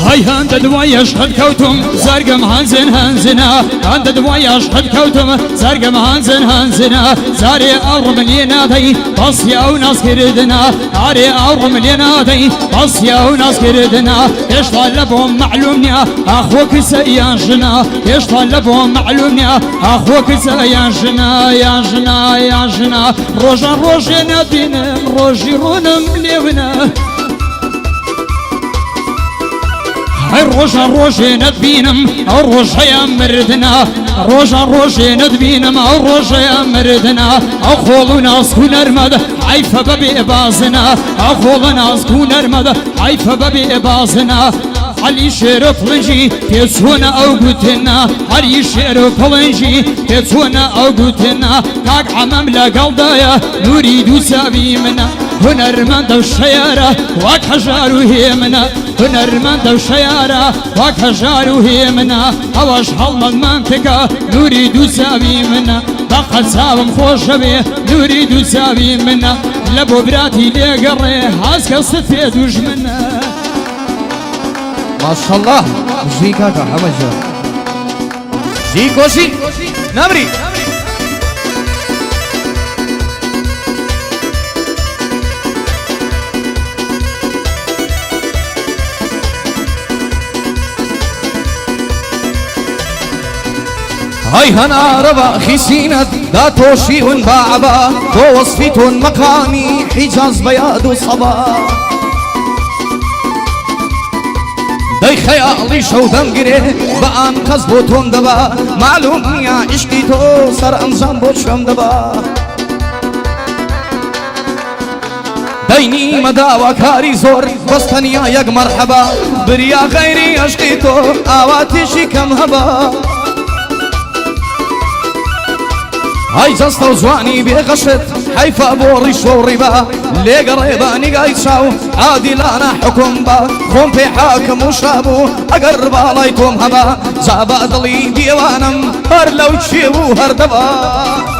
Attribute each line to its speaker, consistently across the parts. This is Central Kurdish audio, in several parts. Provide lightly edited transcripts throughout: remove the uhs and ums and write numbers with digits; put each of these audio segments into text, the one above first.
Speaker 1: هاي هند دوايش خد كوتم زرقم هنزن هنزنا هند دوايش خد كوتم زرقم هنزن هنزنا زاري أرم لينا دي بس يا وناس كردنا زاري أرم لينا دي بس يا وناس كردنا ايش طلبهم معلومنا أخوك سيانجنا ايش طلبهم معلومنا أخوك سيانجنا يا جنا يا جنا روجا روجا نبينا روجي رونم ليونا روجا روجا ندبينم روجا يا مردنا روجا روجا ندبينم روجا يا مردنا أخوضنا سكون أرمد عيفة ببي بازنا أخوضنا سكون أرمد عيفة ببي بازنا علي شرف لنجي تسونا أو قتنا علي شرف لنجي تسونا أو قتنا كاك عمام لقلدايا نريد سابي منا هنرمند الشيارة واك حجارو هيمنا هنرمند الشيارة واك حجارو هيمنا هواش حلم المنطقة نريد سابي منا بقى ساوم خوش بيه نريد سابي منا لبو براتي ليقري هاسك الصفيد وجمنا
Speaker 2: ما شاء الله زيكا حمجة زيكوسي نمري هاي هنا ربا خيسينت دا توشي باعبا تو وصفيت مقامي حجاز بياد صبا داي خيالي شو دمگره بان قصبوتون دبا معلوم يا عشقي تو سر انزام بوشم دبا دايني مداوى كاري زور بستنيا يق مرحبا بريا غيري عشقي تو آواتي شكم هبا هاي جستا وزواني بغشت حيفا بوري شوربا لي قريباني قايساو عادي لانا حكم با خون في حاكم وشابو اقرب عليكم هبا زابا ضلي ديوانم هر لو تشيبو هردبا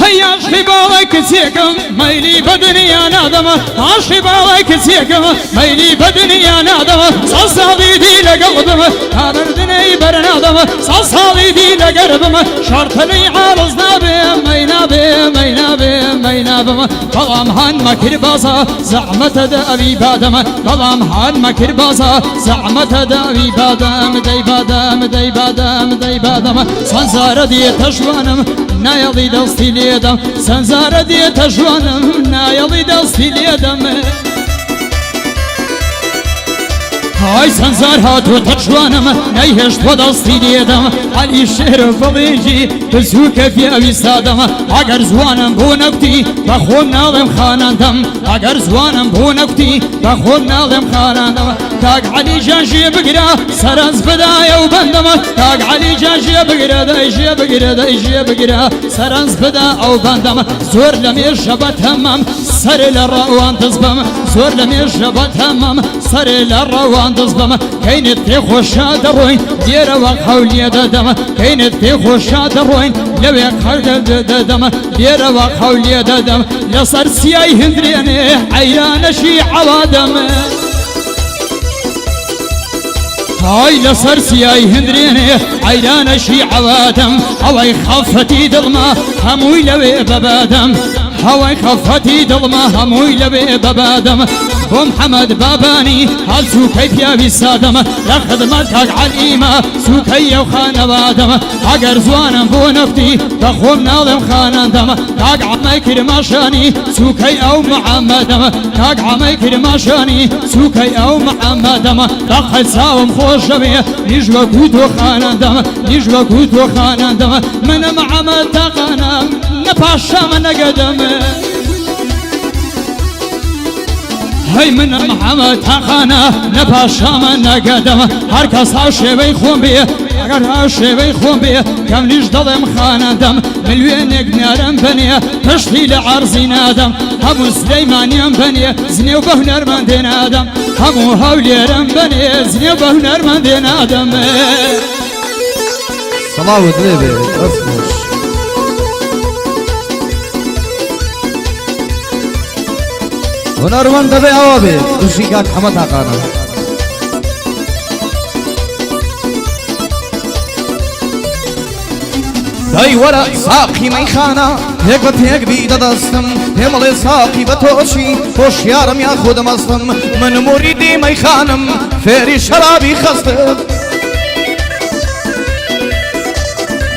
Speaker 1: هيا عشقي بالك تسيكم ميلي بدني انا دم عشقي بالك تسيكم ميلي بدني انا دم صصالي دي لقلبم هبردني برنادم صصالي دي لقربم شرطني عارضنا بهم مينا بهم مينا بهم مينا بهم طلام هان مكر بازا زعمة دابي بادم طلام هان مكر بازا زعمة دابي بادم دي بادم دي بادم دي بادم صنزار دي تشوانم نايضي دستي ليدم سنزار دي تجوانم نايضي دستي ليدم هاي سنزار هاتو تجوانم نيهش ودستي ليدم علي الشهر فضيجي تزوك في أبي سادم اگر زوانم بونكتي بخون ناظم خاناندم اگر زوانم بونكتي بخون ناظم خاناندم تاق علي جانجي بقرا سرز بدايا وبندم تاق علي جانجي بقرا دايجي بقرا دايجي بقرا سرز بدا او بندم زور لمير شبت همم سر للروان تزبم زور لمير شبت همم سر للروان تزبم كينت في خوشا دروين دير وقحولي ددم كينت في خوشا دروين لو يقحل ددم دير وقحولي ددم لصر سياي هندريني عيان شي عوادم هاي لصر سياي هندريني عيان شي عوادم هواي خفتي دلما هموي لوي ببادم هواي خفتي دلما هموي لوي ببادم ومحمد باباني هل سوكي يا بسادم يا خدمتك عليمة سوكي وخان بادم اگر زوانم بو نفتي تخوم ناظم خانندم تاق عمي كرماشاني سوكي او محمدم تاق عمي كرماشاني سوكي او محمدم تاق ساوم خوش بيه نجوى كوتو خانندم نجوى كوتو خانندم من محمد تاقنم نباشا من قدم هاي من محمد تاقانا نباشا من قدم هر کس هاشوی خون بیه اگر هاشوی خون بیه کم لیش دلم خاندم ملوینک نارم بنیه پشتی لعرضی نادم همو سلیمانیم بنیه زنی و بهنر من دین آدم همو هولیرم بنیه زنی و بهنر من دین آدم
Speaker 2: صلاة ودليبي أصبر هنرمند دەبێ ئەوە بێ دوژی کاک حەمە تاقانە دای وەرە ساقی مەیخانە هێک بە تێک بی دەدەستم هێمەڵێ ساقی بە تۆچی هۆشیارم یا خودەمەستم من موریدی مەیخانم فێری شەرابی خەستم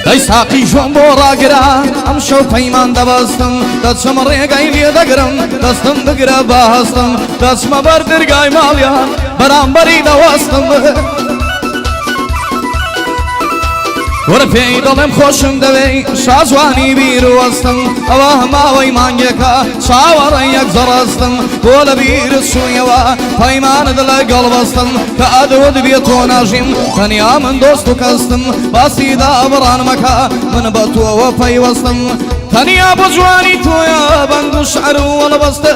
Speaker 2: دای ساقی ژۆم بۆ ڕاگرا ئەم شەو پەیمان دەبەستم دەچمە ڕێگای لێ دەگرم دەستم بگرە بە هەستم دەچمە بەر دەرگای ماڵیان بەرامبەری دەوەستم وەرە پێی دەڵێم خۆشم دەوێ شازوانی بیر وەستم ئەوە هەماوەی مانگێکە چاوەڕە یەک زەڕەستم بۆ لە بیرت چوویەوە پەیمانت لەگەڵ بەستم کە ئەدوت بێت تۆ ناژیم تەنیا من دۆست و کەستم باسیدا بڕان مەکە من بە تۆوە پەیوەستم تەنیا بۆ جوانی تۆیە بەند و شعر و وەڵبەستە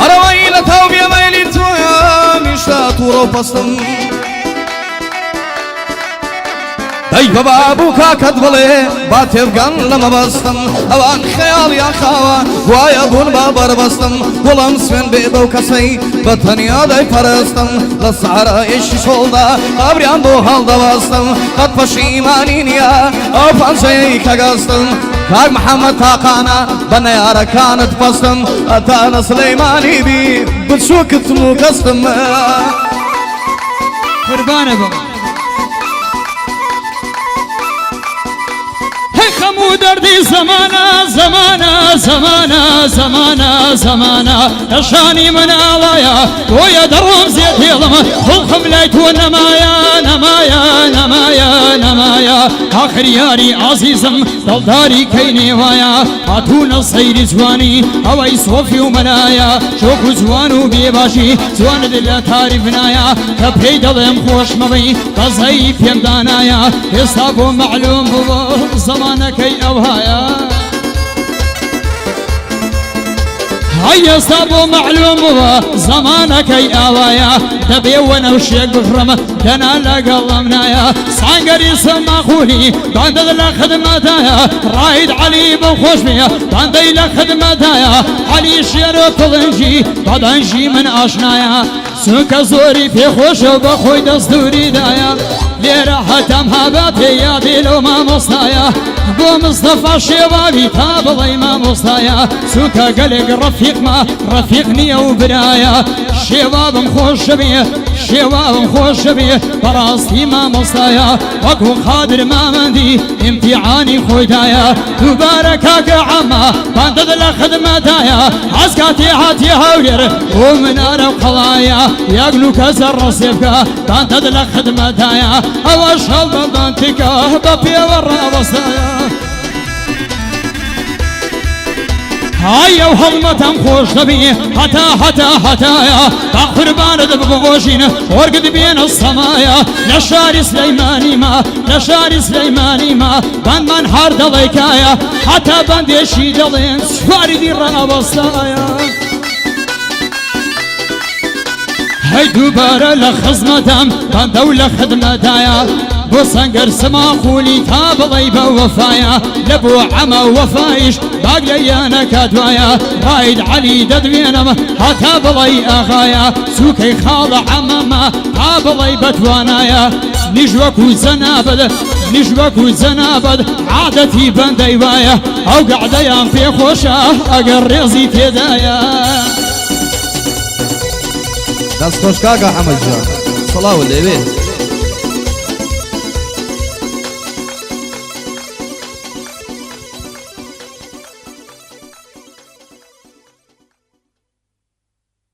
Speaker 2: هەرەوەی لە تاو بێمەیلی تۆیە میشتە تووڕە و پەستم دەی بە بابوو کاکەت بڵێ با تێبگەن لە مەبەستم ئەوان خەیاڵیان خاوە وایە بوون با بەربەستم گوڵم سوێن بێ بەو کەسەی بە تەنیا دەی پەرستم لە سەحرایەشی شۆڵدا قابریان بۆ هەڵدەبەستم قەت پەشیمانی نییە ئەو پەنجەیەی کە گەستم کاک محەممەد تاقانە بە نەیارەکانت پەستم ئەتانە سلەیمانی بی بچووکتم و کەستم
Speaker 1: قوربانە بم خمو دردی زمانە زمانە زمانە زمانە زمانە نەشانی مناڵایە تۆیە دەڕۆم زێت هێڵمە هەڵخم لای تۆ نەمایە نەمایە نەمایە نەمایە ئاخر یاری عەزیزم دڵداری کەی نێوایە هاتوونە سەیری جوانی ئەوەی سۆفی و مەنایە شۆک و جوان و بێباشی جوانت لە تاریف نایە کە پێی دەڵێم خۆش مەبەی بەزەی پێم دانایە ئێستا بۆ مەعلوم بووە زەمانەکەی ئەو هایە هەی ئێستا بۆ مەعلوم بووە زەمانەکەی ئاوایە دەبێ وەنەوشێک بفڕەمە دەنا لەگەڵم نایە سانگەری سەماخولی باندەد لە خدمەتایە ڕاید عەلی بەو خۆش بێ باندەی لە خدمەتایە عەلی شێر و پڵنجی بەدەنجی من ئاشنایە چونکە زۆری پێخۆشە و بەخۆی دەستوری دایە لێرە هەتەم هاباتێ یادی لەو مامۆستایە بۆ مستەفا شێواوی تا بڵێ مامۆستایە چونکە گەلێک ڕەفیقمە ڕەفیق نییە و برایە شێوابم خۆشە بێ شێوابم خۆشە بێ بەڕاستی مامۆستایە وەکو قادر مامەندی ئیمتیحانی خۆیدایە دووبارە کاکە عەمە باندەد لە خدمەتایە حەز کاتێ هاتی هەولێر بۆ منارە و قەڵایە یەک لوکەسە ڕەسێ بکە باندەد لە خدمەتایە ئەوەش هەڵ بەبانتیکە بە پێوە ڕاوەستایە هاي او هەڵمەتەم خۆش دەبێ هەتایە تا قوربانت ببۆژین وەرگت بێنە سەمایە لە شاری سلەیمانیمە لە شاری سلەیمانیمە بەندمان هەر دەڵێکایە هەتا بەندێشی دەڵێن سواری ڕاوەستایە هەی دووبارە لە خزمەتەم بەندە و لە خدمەتایە بۆ سەنگەر سەماخولی تا بڵێ بە وەفایە لە بۆ عەمە وەفایش باگ لە یانەکە دوایە ڕاید عەلی دەدوێنم هەتا بڵێ ئاغایە سووکەی خاڵە عەمەمە تا بڵێ بەتوانایە نیژ وەکو جەنابەت نیژ وەکو جەنابەت عادەتی بەندەی وایە ئەو گەعدەیان پێخۆشە ئەگەر ڕێزی تێدایە
Speaker 2: دەست خۆش کاکە حەمەد جان سەڵاو لێوێ